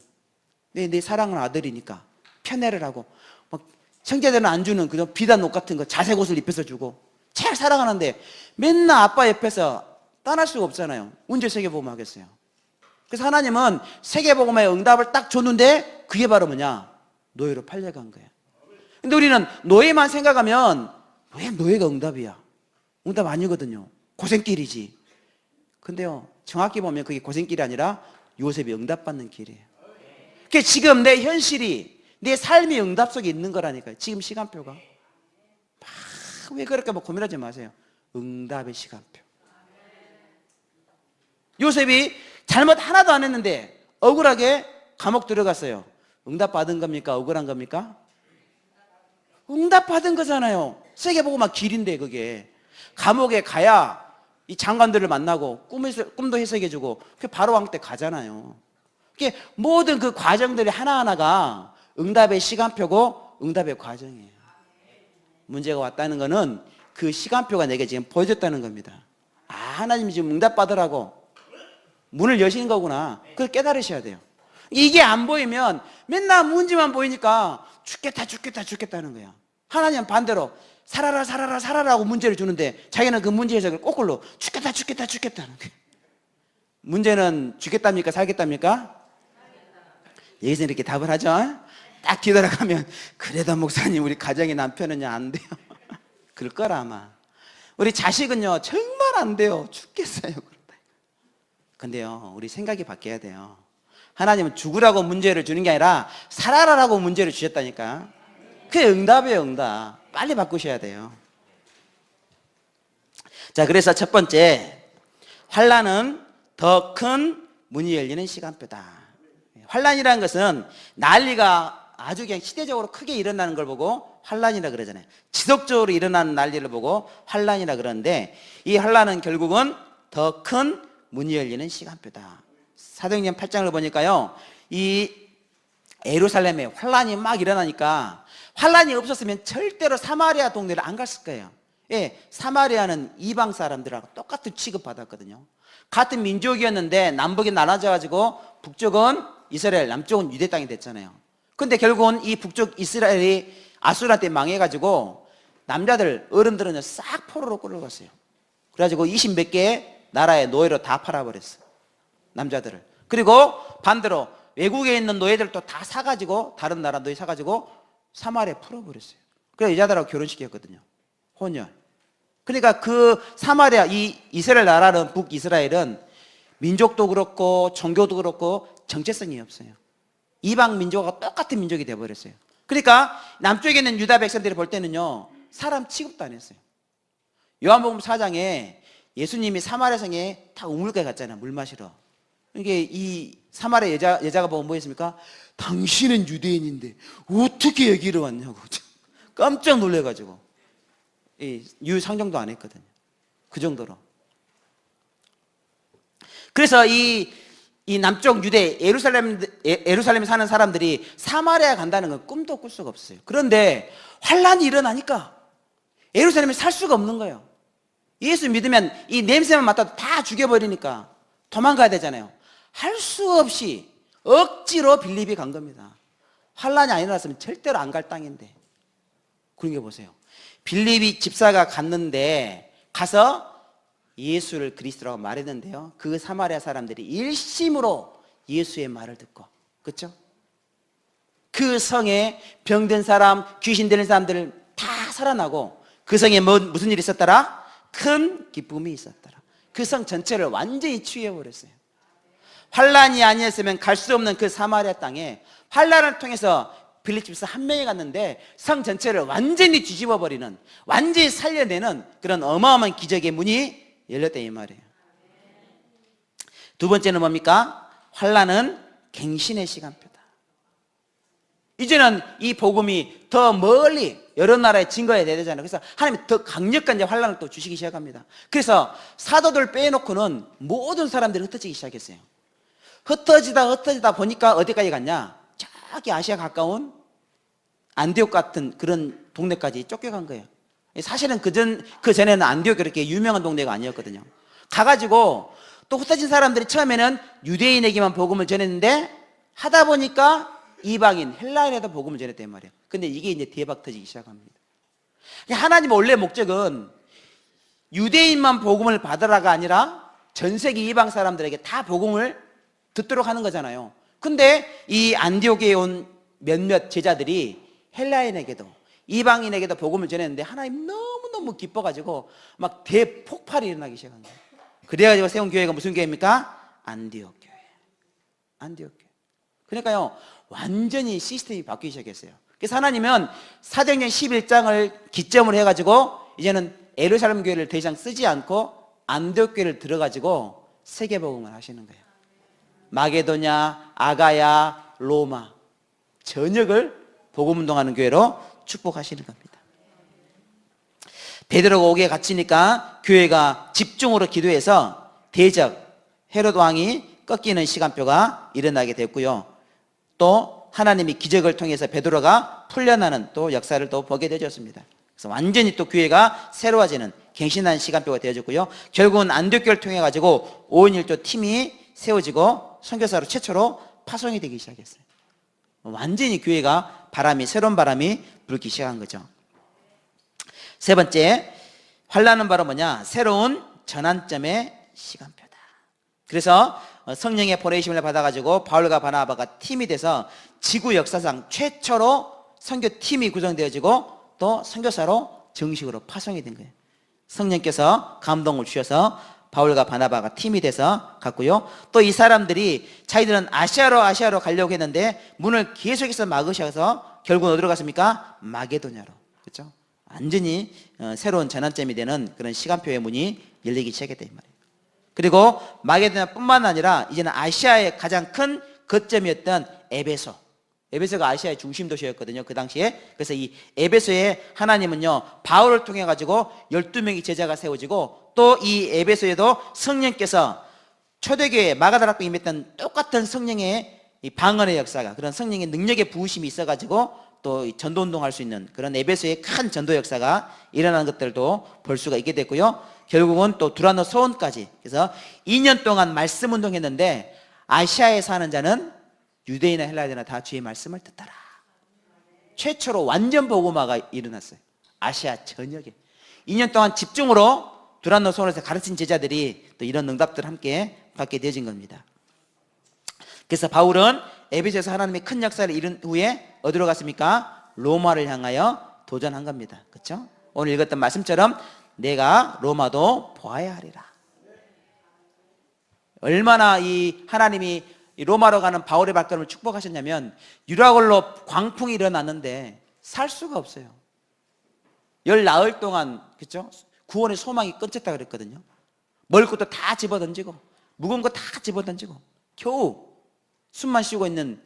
내 사랑하는 아들이니까 편애를 하고, 막 형제들은 안 주는 그저 비단 옷 같은 거 자색 옷을 입혀서 주고 잘 살아가는데 맨날 아빠 옆에서 떠날 수가 없잖아요. 언제 세계복음 하겠어요? 그래서 하나님은 세계복음의 응답을 딱 줬는데 그게 바로 뭐냐? 노예로 팔려간 거예요. 근데 우리는 노예만 생각하면 왜 노예가 응답이야? 응답 아니거든요. 고생길이지. 근데요, 정확히 보면 그게 고생길이 아니라 요셉이 응답받는 길이에요. 그러니까 지금 내 현실이, 내 삶이 응답 속에 있는 거라니까요. 지금 시간표가. 왜 그렇게 고민하지 마세요. 응답의 시간표. 요셉이 잘못 하나도 안 했는데 억울하게 감옥 들어갔어요. 응답 받은 겁니까? 억울한 겁니까? 응답 받은 거잖아요. 세계복음화 길인데 그게. 감옥에 가야 이 장관들을 만나고 꿈도 해석해주고 바로 왕 때 가잖아요. 모든 그 과정들이 하나하나가 응답의 시간표고 응답의 과정이에요. 문제가 왔다는 것은 그 시간표가 내게 지금 보여줬다는 겁니다. 아, 하나님이 지금 응답받으라고 문을 여시는 거구나. 그걸 깨달으셔야 돼요. 이게 안 보이면 맨날 문제만 보이니까 죽겠다는 거야. 하나님은 반대로 살아라고 문제를 주는데 자기는 그 문제 해석을 거꾸로 죽겠다는 거야. 문제는 죽겠답니까? 살겠답니까? 여기서 이렇게 답을 하죠. 딱 뒤돌아가면 그래도 목사님 우리 가정의 남편은요 안 돼요. 그럴 거라 아마. 우리 자식은요 정말 안 돼요. 죽겠어요. 근데요 우리 생각이 바뀌어야 돼요. 하나님은 죽으라고 문제를 주는 게 아니라 살아라라고 문제를 주셨다니까. 그게 응답이에요. 응답. 빨리 바꾸셔야 돼요. 자, 그래서 첫 번째, 환난은 더 큰 문이 열리는 시간표다. 환난이라는 것은 난리가 아주 그냥 시대적으로 크게 일어나는 걸 보고 환난이라 그러잖아요. 지속적으로 일어나는 난리를 보고 환난이라 그러는데, 이 환난은 결국은 더 큰 문이 열리는 시간표다. 사도행전 8장을 보니까요, 이 예루살렘에 환난이 막 일어나니까 환난이 없었으면 절대로 사마리아 동네를 안 갔을 거예요. 예, 사마리아는 이방 사람들하고 똑같은 취급받았거든요. 같은 민족이었는데 남북이 나눠져가지고 북쪽은 이스라엘, 남쪽은 유대 땅이 됐잖아요. 근데 결국은 이 북쪽 이스라엘이 아수르한테 망해가지고 남자들, 어른들은 싹 포로로 끌어갔어요. 그래가지고 20몇 개의 나라의 노예로 다 팔아버렸어요. 남자들을. 그리고 반대로 외국에 있는 노예들도 다 사가지고 다른 나라 노예 사가지고 사마리아에 풀어버렸어요. 그래서 여자들하고 결혼시켰거든요. 혼혈. 그러니까 그 사마리아, 이 이스라엘 나라는 북이스라엘은 민족도 그렇고 종교도 그렇고 정체성이 없어요. 이방 민족과 똑같은 민족이 되어버렸어요. 그러니까 남쪽에 있는 유다 백성들이 볼 때는요 사람 취급도 안 했어요. 요한복음 4장에 예수님이 사마리아 성에 다 우물가에 갔잖아요. 물 마시러. 이게 이 사마리아 여자가 보고 뭐 했습니까? 당신은 유대인인데 어떻게 여기로 왔냐고 깜짝 놀래가지고 유상정도 안 했거든요. 그 정도로. 그래서 이 남쪽 유대 예루살렘에 사는 사람들이 사마리아에 간다는 건 꿈도 꿀 수가 없어요. 그런데 환란이 일어나니까 예루살렘에 살 수가 없는 거예요. 예수 믿으면 이 냄새만 맡아도 다 죽여버리니까 도망가야 되잖아요. 할 수 없이 억지로 빌립이 간 겁니다. 환란이 안 일어났으면 절대로 안 갈 땅인데. 그런 게 보세요. 빌립이 집사가 갔는데 가서 예수를 그리스도라고 말했는데요, 그 사마리아 사람들이 일심으로 예수의 말을 듣고, 그렇죠? 그 성에 병든 사람, 귀신 들린 사람들 다 살아나고, 그 성에 무슨 일이 있었더라? 큰 기쁨이 있었더라. 그 성 전체를 완전히 치유해버렸어요. 환란이 아니었으면 갈 수 없는 그 사마리아 땅에 환란을 통해서 빌립 집사 한 명이 갔는데 성 전체를 완전히 뒤집어버리는, 완전히 살려내는 그런 어마어마한 기적의 문이 열렸다 이 말이에요. 두 번째는 뭡니까? 환란은 갱신의 시간표다. 이제는 이 복음이 더 멀리 여러 나라에 증거해야 되잖아요. 그래서 하나님이 더 강력한 환란을 또 주시기 시작합니다. 그래서 사도들 빼놓고는 모든 사람들이 흩어지기 시작했어요. 흩어지다 보니까 어디까지 갔냐? 저기 아시아 가까운 안디옥 같은 그런 동네까지 쫓겨간 거예요. 사실은 그 전에는 안디옥이 그렇게 유명한 동네가 아니었거든요. 가가지고 또 흩어진 사람들이 처음에는 유대인에게만 복음을 전했는데 하다 보니까 이방인, 헬라인에도 복음을 전했단 말이에요. 근데 이게 이제 대박 터지기 시작합니다. 하나님의 원래 목적은 유대인만 복음을 받으라가 아니라 전 세계 이방 사람들에게 다 복음을 듣도록 하는 거잖아요. 근데 이 안디옥에 온 몇몇 제자들이 헬라인에게도 이방인에게도 복음을 전했는데 하나님 너무너무 기뻐가지고 막 대폭발이 일어나기 시작한 거예요. 그래가지고 세운 교회가 무슨 교회입니까? 안디옥 교회. 안디옥 교회. 그러니까요 완전히 시스템이 바뀌기 시작했어요. 그래서 하나님은 사도행전 11장을 기점으로 해가지고 이제는 예루살렘 교회를 더 이상 쓰지 않고 안디옥 교회를 들어가지고 세계복음을 하시는 거예요. 마게도냐, 아가야, 로마 전역을 복음운동하는 교회로 축복하시는 겁니다. 베드로가 옥에 갇히니까 교회가 집중으로 기도해서 대적 헤롯 왕이 꺾이는 시간표가 일어나게 됐고요. 또 하나님이 기적을 통해서 베드로가 풀려나는 또 역사를 또 보게 되었습니다. 그래서 완전히 또 교회가 새로워지는 갱신한 시간표가 되어졌고요. 결국은 안디옥교를 통해 가지고 5인 1조 팀이 세워지고 선교사로 최초로 파송이 되기 시작했어요. 완전히 교회가 새로운 바람이 불기 시작한 거죠. 세 번째, 환란은 바로 뭐냐? 새로운 전환점의 시간표다. 그래서 성령의 보내심을 받아가지고 바울과 바나바가 팀이 돼서 지구 역사상 최초로 선교팀이 구성되어지고 또 선교사로 정식으로 파송이 된 거예요. 성령께서 감동을 주셔서 바울과 바나바가 팀이 돼서 갔고요. 또 이 사람들이 자기들은 아시아로 가려고 했는데 문을 계속해서 막으셔서 결국은 어디로 갔습니까? 마게도냐로. 그렇죠? 완전히 새로운 전환점이 되는 그런 시간표의 문이 열리기 시작했다 이 말이에요. 그리고 마게도냐뿐만 아니라 이제는 아시아의 가장 큰 거점이었던 에베소가 아시아의 중심 도시였거든요, 그 당시에. 그래서 이 에베소에 하나님은요, 바울을 통해 가지고 12명의 제자가 세워지고 또 이 에베소에도 성령께서 초대교회 마가다락방에 임했던 똑같은 성령의 이 방언의 역사가, 그런 성령의 능력의 부으심이 있어 가지고 또 전도운동할 수 있는 그런 에베소의 큰 전도 역사가 일어나는 것들도 볼 수가 있게 됐고요. 결국은 또 두란노 소원까지. 그래서 2년 동안 말씀 운동했는데 아시아에 사는 자는 유대인이나 헬라인이나 다 주의 말씀을 듣더라. 최초로 완전 복음화가 일어났어요. 아시아 전역에 2년 동안 집중으로 두란노 소원에서 가르친 제자들이 또 이런 응답들을 함께 받게 되어진 겁니다. 그래서 바울은 에베소에서 하나님의 큰 역사를 이룬 후에 어디로 갔습니까? 로마를 향하여 도전한 겁니다. 그렇죠? 오늘 읽었던 말씀처럼 내가 로마도 보아야 하리라. 얼마나 이 하나님이 이 로마로 가는 바울의 발걸음을 축복하셨냐면, 유라굴로 광풍이 일어났는데 살 수가 없어요. 열 나흘 동안, 그렇죠? 구원의 소망이 끊겼다 그랬거든요. 먹을 것도 다 집어던지고 무거운 거 다 집어던지고 겨우 숨만 쉬고 있는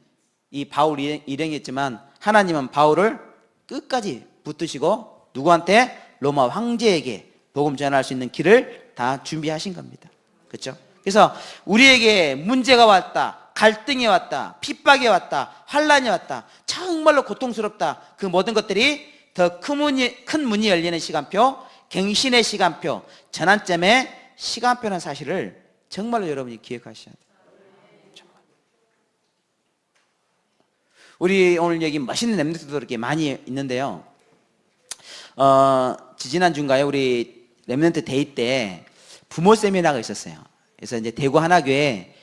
이 바울 일행이었지만 하나님은 바울을 끝까지 붙드시고 누구한테? 로마 황제에게 복음 전할 수 있는 길을 다 준비하신 겁니다. 그렇죠? 그래서 우리에게 문제가 왔다, 갈등이 왔다, 핍박이 왔다, 환란이 왔다, 정말로 고통스럽다, 그 모든 것들이 더 큰 문이 열리는 시간표, 갱신의 시간표, 전환점의 시간표라는 사실을 정말로 여러분이 기억하셔야 돼요. 정말. 우리 오늘 여기 멋있는 렘넌트도 이렇게 많이 있는데요. 지지난주인가요? 우리 렘넌트 데이 때 부모 세미나가 있었어요. 그래서 이제 대구 하나교회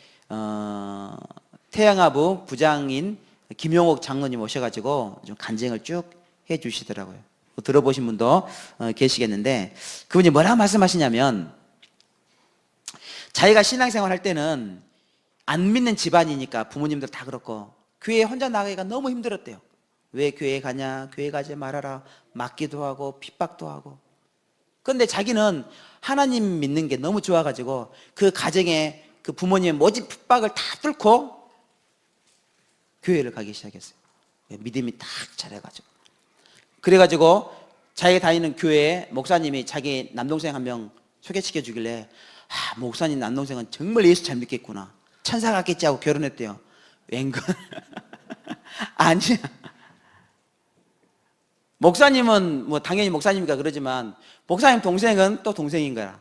태양아부 부장인 김용옥 장로님 오셔가지고 좀 간증을 쭉 해주시더라고요. 들어보신 분도 계시겠는데, 그분이 뭐라고 말씀하시냐면, 자기가 신앙생활 할 때는 안 믿는 집안이니까 부모님들 다 그렇고 교회에 혼자 나가기가 너무 힘들었대요. 왜 교회에 가냐, 교회 가지 말아라, 맞기도 하고 핍박도 하고. 그런데 자기는 하나님 믿는 게 너무 좋아가지고 그 가정에 그 부모님의 모진 핍박을 다 뚫고 교회를 가기 시작했어요. 믿음이 딱 잘해가지고. 그래가지고 자기가 다니는 교회에 목사님이 자기 남동생 한 명 소개시켜 주길래, 목사님 남동생은 정말 예수 잘 믿겠구나, 천사 같겠지 하고 결혼했대요. 웬걸? 아니야. 목사님은 뭐 당연히 목사님이니까 그러지만 목사님 동생은 또 동생인 거야.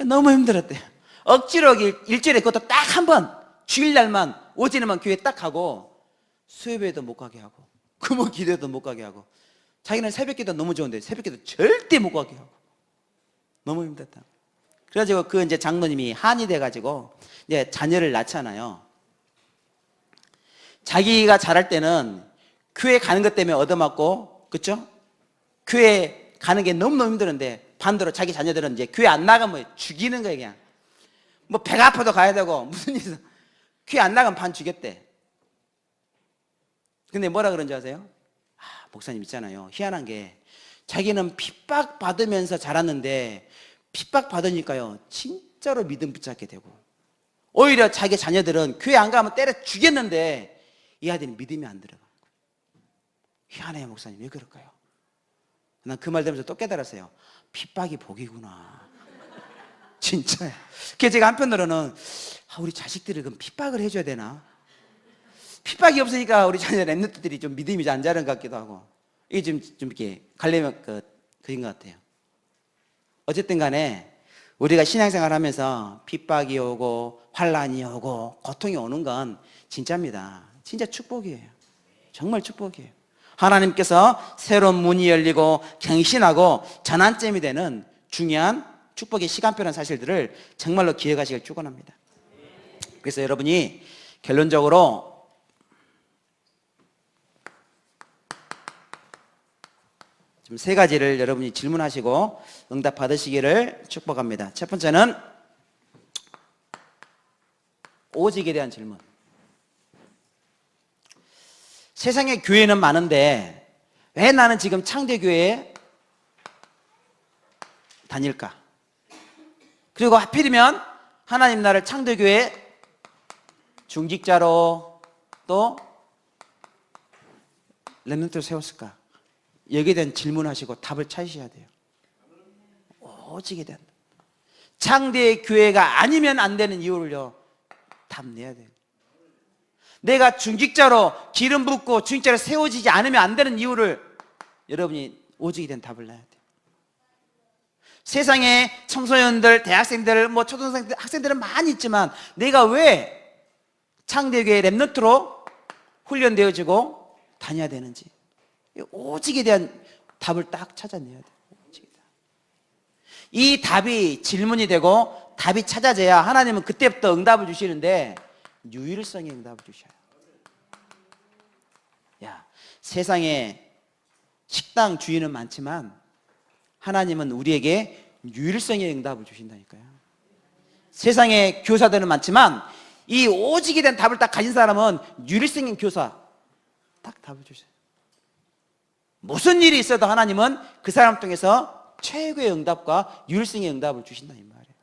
너무 힘들었대요. 억지로 일주일에 그것도 딱 한 번, 주일날만 오전에만 교회 딱 가고 수요예배도 못 가게 하고 금요 기도도 못 가게 하고, 자기는 새벽기도 너무 좋은데 새벽기도 절대 못 가게 하고 너무 힘들었다. 그래가지고 그 이제 장로님이 한이 돼가지고 이제 자녀를 낳잖아요. 자기가 자랄 때는 교회 가는 것 때문에 얻어맞고, 그렇죠? 교회 가는 게 너무너무 힘드는데 반대로 자기 자녀들은 이제 교회 안 나가면 죽이는 거예요. 그냥 뭐 배가 아파도 가야 되고 무슨 일이 있어, 교회 안 나가면 반 죽였대. 근데 뭐라 그런지 아세요? 목사님 있잖아요, 희한한 게 자기는 핍박 받으면서 자랐는데 핍박 받으니까요 진짜로 믿음 붙잡게 되고, 오히려 자기 자녀들은 교회 안 가면 때려 죽였는데 이 아들이 믿음이 안 들어가고. 희한해요. 목사님 왜 그럴까요? 난 그 말 들으면서 또 깨달았어요. 핍박이 복이구나. 진짜요. 그래서 제가 한편으로는 우리 자식들을 그럼 핍박을 해줘야 되나? 핍박이 없으니까 우리 자녀 렘넌트들이 좀 믿음이 안 자른 것 같기도 하고. 이게 좀 이렇게 갈리면 그인 것 같아요. 어쨌든 간에 우리가 신앙생활 하면서 핍박이 오고 환란이 오고 고통이 오는 건 진짜입니다. 진짜 축복이에요. 정말 축복이에요. 하나님께서 새로운 문이 열리고 갱신하고 전환점이 되는 중요한 축복의 시간표라는 사실들을 정말로 기억하시길 축원합니다. 그래서 여러분이 결론적으로 지금 세 가지를 여러분이 질문하시고 응답 받으시기를 축복합니다. 첫 번째는 오직에 대한 질문. 세상에 교회는 많은데 왜 나는 지금 창대교회에 다닐까? 그리고 하필이면 하나님 나를 창대교회 중직자로 또 렘넌트로 세웠을까? 여기에 대한 질문하시고 답을 찾으셔야 돼요. 오직에 대한 창대교회가 아니면 안 되는 이유를요, 답 내야 돼요. 내가 중직자로 기름 붓고 중직자로 세워지지 않으면 안 되는 이유를 여러분이 오직에 대한 답을 내야 돼요. 세상에 청소년들, 대학생들, 초등생들, 학생들은 많이 있지만 내가 왜 창대교회 렘넌트로 훈련되어지고 다녀야 되는지, 오직에 대한 답을 딱 찾아내야 돼요. 이 답이 질문이 되고 답이 찾아져야 하나님은 그때부터 응답을 주시는데 유일성의 응답을 주셔요. 세상에 식당 주인은 많지만 하나님은 우리에게 유일성의 응답을 주신다니까요. 세상에 교사들은 많지만 이 오직에 대한 답을 딱 가진 사람은 유일성의 교사 딱 답을 주셔요. 무슨 일이 있어도 하나님은 그 사람 통해서 최고의 응답과 유일성의 응답을 주신다 이 말이에요.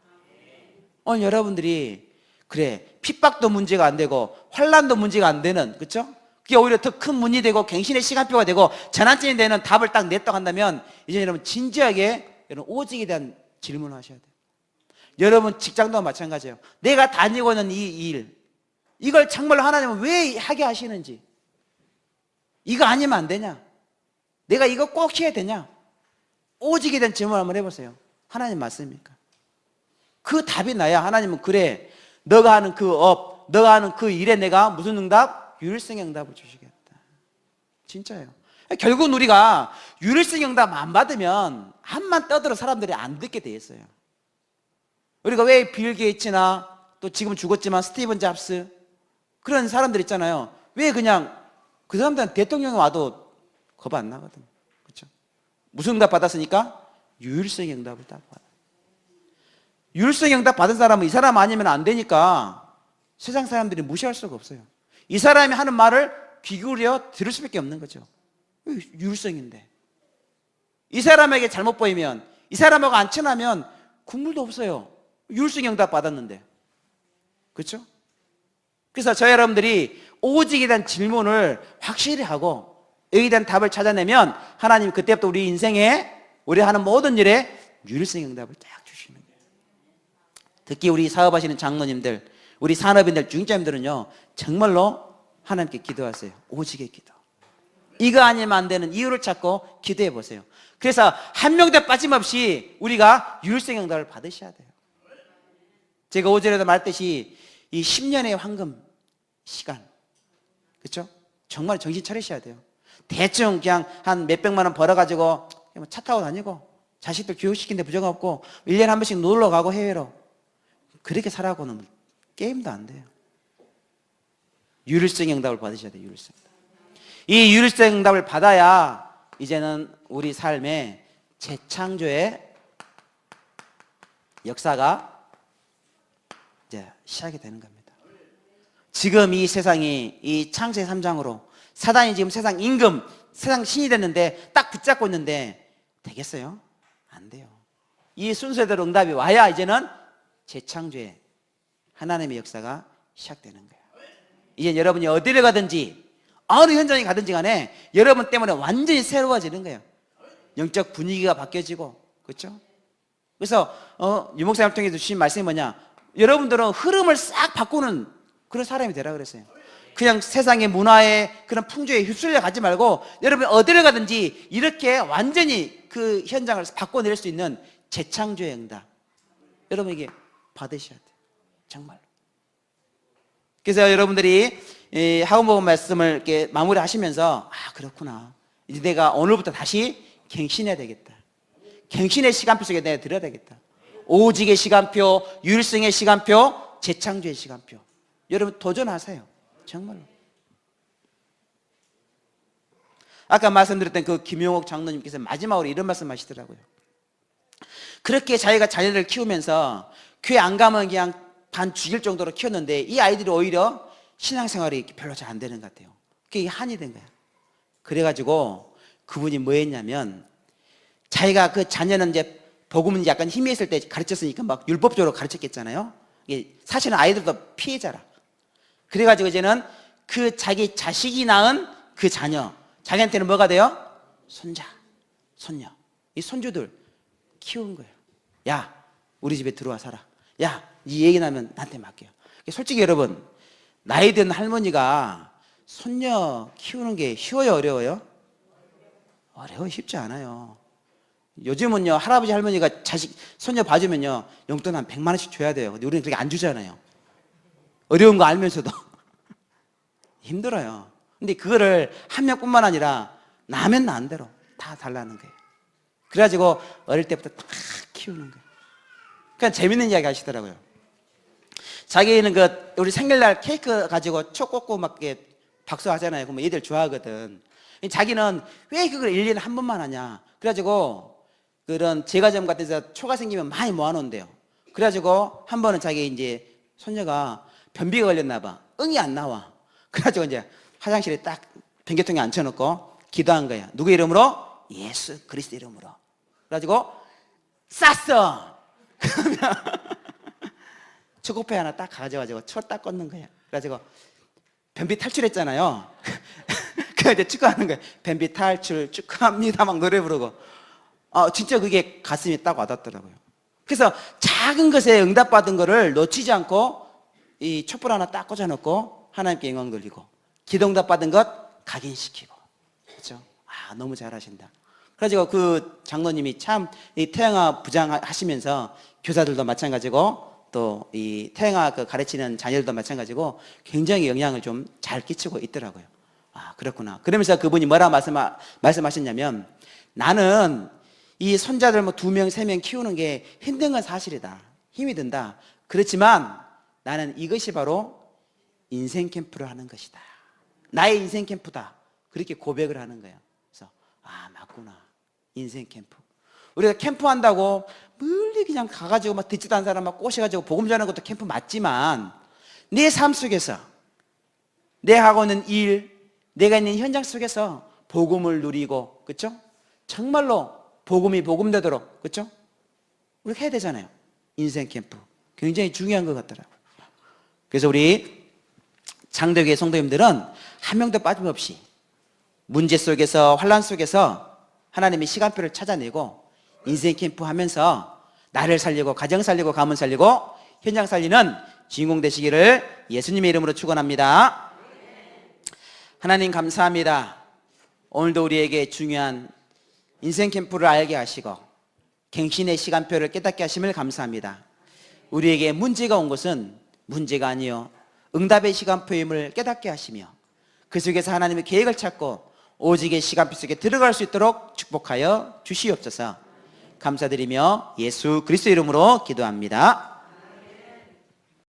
오늘 여러분들이 그래 핍박도 문제가 안 되고 환란도 문제가 안 되는, 그렇죠? 그게 오히려 더 큰 문이 되고 갱신의 시간표가 되고 전환점이 되는 답을 딱 냈다고 한다면 이제 여러분 진지하게 여러분 오직에 대한 질문을 하셔야 돼요. 여러분 직장도 마찬가지예요. 내가 다니고 있는 이 일, 이걸 정말로 하나님은 왜 하게 하시는지, 이거 아니면 안 되냐, 내가 이거 꼭 해야 되냐, 오직에 대한 질문을 한번 해보세요. 하나님 맞습니까? 그 답이 나야 하나님은 그래 너가 하는 그 업, 너가 하는 그 일에 내가 무슨 응답? 유일성의 응답을 주시겠다. 진짜예요. 결국은 우리가 유일성의 응답 안 받으면 한만 떠들어 사람들이 안 듣게 돼 있어요. 우리가 왜 빌 게이츠나 또 지금 죽었지만 스티븐 잡스 그런 사람들 있잖아요. 왜 그냥 그 사람들은 대통령이 와도 겁 안 나거든. 그렇죠? 무슨 응답 받았으니까? 유일성의 응답을 딱 받아. 유일성의 응답 받은 사람은 이 사람 아니면 안 되니까 세상 사람들이 무시할 수가 없어요. 이 사람이 하는 말을 귀 기울여 들을 수밖에 없는 거죠. 유일성인데 이 사람에게 잘못 보이면, 이 사람하고 안 친하면 국물도 없어요. 유일성의 응답 받았는데, 그렇죠? 그래서 저 여러분들이 오직에 대한 질문을 확실히 하고 여기에 대한 답을 찾아내면 하나님 그때부터 우리 인생에 우리 하는 모든 일에 유일성의 응답을 딱 주시는 거예요. 특히 우리 사업하시는 장로님들, 우리 산업인들, 중직자님들은요 정말로 하나님께 기도하세요. 오직의 기도. 이거 아니면 안 되는 이유를 찾고 기도해 보세요. 그래서 한 명도 빠짐없이 우리가 유일성의 응답을 받으셔야 돼요. 제가 오전에도 말했듯이 이 10년의 황금 시간, 그렇죠? 정말 정신 차리셔야 돼요. 대충 그냥 한 몇백만 원 벌어가지고 차 타고 다니고 자식들 교육시키는데 부정 없고 1년에 한 번씩 놀러 가고 해외로 그렇게 살아가고는 게임도 안 돼요. 유일성의 응답을 받으셔야 돼요. 유일성. 이 유일성의 응답을 받아야 이제는 우리 삶에 재창조의 역사가 이제 시작이 되는 겁니다. 지금 이 세상이 이 창세기 3장으로 사단이 지금 세상 임금, 세상 신이 됐는데 딱 붙잡고 있는데 되겠어요? 안 돼요. 이 순서대로 응답이 와야 이제는 재창조의 하나님의 역사가 시작되는 거예요. 이제 여러분이 어디를 가든지 어느 현장에 가든지 간에 여러분 때문에 완전히 새로워지는 거예요. 영적 분위기가 바뀌어지고, 그렇죠? 그래서 유목사님을 통해서 주신 말씀이 뭐냐, 여러분들은 흐름을 싹 바꾸는 그런 사람이 되라 그랬어요. 그냥 세상의 문화에 그런 풍조에 휩쓸려 가지 말고 여러분 어디를 가든지 이렇게 완전히 그 현장을 바꿔낼 수 있는 재창조의 응답 여러분에게 받으셔야 돼요. 정말로. 그래서 여러분들이 이 하고복음 말씀을 이렇게 마무리하시면서 아 그렇구나. 이제 내가 오늘부터 다시 갱신해야 되겠다. 갱신의 시간표 속에 내가 들어야 되겠다. 오직의 시간표, 율성의 시간표, 재창조의 시간표. 여러분 도전하세요. 정말로. 아까 말씀드렸던 그 김용옥 장로님께서 마지막으로 이런 말씀하시더라고요. 그렇게 자기가 자녀를 키우면서 교회 안 가면 그냥 반 죽일 정도로 키웠는데 이 아이들이 오히려 신앙생활이 별로 잘 안 되는 것 같아요. 그게 한이 된 거야. 그래가지고 그분이 뭐 했냐면 자기가 그 자녀는 이제 복음은 약간 힘이 있을 때 가르쳤으니까 막 율법적으로 가르쳤겠잖아요. 이게 사실은 아이들도 피해자라. 그래가지고 이제는 그 자기 자식이 낳은 그 자녀, 자기한테는 뭐가 돼요? 손자, 손녀. 이 손주들 키운 거예요. 야, 우리 집에 들어와 살아. 야, 네 얘기 나면 나한테 맡겨. 솔직히 여러분, 나이 든 할머니가 손녀 키우는 게 쉬워요, 어려워요? 어려워, 쉽지 않아요. 요즘은요, 할아버지 할머니가 자식 손녀 봐주면요 용돈 한 100만 원씩 줘야 돼요. 근데 우리는 그렇게 안 주잖아요. 어려운 거 알면서도 힘들어요. 근데 그거를 한 명뿐만 아니라 나면 나은 대로 다 달라는 거예요. 그래가지고 어릴 때부터 다 키우는 거예요. 그러니까 재밌는 이야기 하시더라고요. 자기는 그 우리 생일날 케이크 가지고 초 꽂고 막 이렇게 박수 하잖아요. 그러면 얘들 좋아하거든. 자기는 왜 그걸 1년에 한 번만 하냐. 그래가지고 그런 제과점 같은 데서 초가 생기면 많이 모아놓은대요. 그래가지고 한 번은 자기 이제 손녀가 변비가 걸렸나 봐. 응이 안 나와. 그래가지고 이제 화장실에 딱 변기통에 앉혀놓고 기도한 거야. 누구 이름으로? 예수 그리스도 이름으로. 그래가지고 쌌어. 그러면 초코페 하나 딱 가져가지고 초 딱 꽂는 거야. 그래가지고 변비 탈출했잖아요. 그래서 이제 축하하는 거야. 변비 탈출 축하합니다. 막 노래 부르고. 진짜 그게 가슴에 딱 와닿더라고요. 그래서 작은 것에 응답받은 거를 놓치지 않고 이 촛불 하나 딱 꽂아놓고 하나님께 영광 돌리고 기도응답 받은 것 각인시키고. 그렇죠? 너무 잘하신다. 그래가지고 그 장로님이 참 이 태영아 부장 하시면서 교사들도 마찬가지고 또 이 태영아 그 가르치는 자녀들도 마찬가지고 굉장히 영향을 좀 잘 끼치고 있더라고요. 그렇구나. 그러면서 그분이 뭐라 말씀하셨냐면 나는 이 손자들 뭐 2명, 3명 키우는 게 힘든 건 사실이다. 힘이 든다. 그렇지만 나는 이것이 바로 인생 캠프를 하는 것이다. 나의 인생 캠프다. 그렇게 고백을 하는 거예요. 그래서 맞구나. 인생 캠프. 우리가 캠프 한다고 멀리 그냥 가가지고 막 듣지도 않은 사람 막 꼬셔가지고 복음 전하는 것도 캠프 맞지만 내 삶 속에서 내 하고 있는 일, 내가 있는 현장 속에서 복음을 누리고, 그렇죠? 정말로 복음이 복음되도록, 그렇죠? 우리가 해야 되잖아요. 인생 캠프 굉장히 중요한 것 같더라고요. 그래서 우리 장대교회 성도님들은 한 명도 빠짐없이 문제 속에서 환난 속에서 하나님의 시간표를 찾아내고 인생 캠프 하면서 나를 살리고 가정 살리고 가문 살리고 현장 살리는 주인공 되시기를 예수님의 이름으로 축원합니다. 하나님 감사합니다. 오늘도 우리에게 중요한 인생 캠프를 알게 하시고 갱신의 시간표를 깨닫게 하심을 감사합니다. 우리에게 문제가 온 것은 문제가 아니요 응답의 시간표임을 깨닫게 하시며 그 속에서 하나님의 계획을 찾고 오직의 시간표 속에 들어갈 수 있도록 축복하여 주시옵소서. 감사드리며 예수 그리스도 이름으로 기도합니다.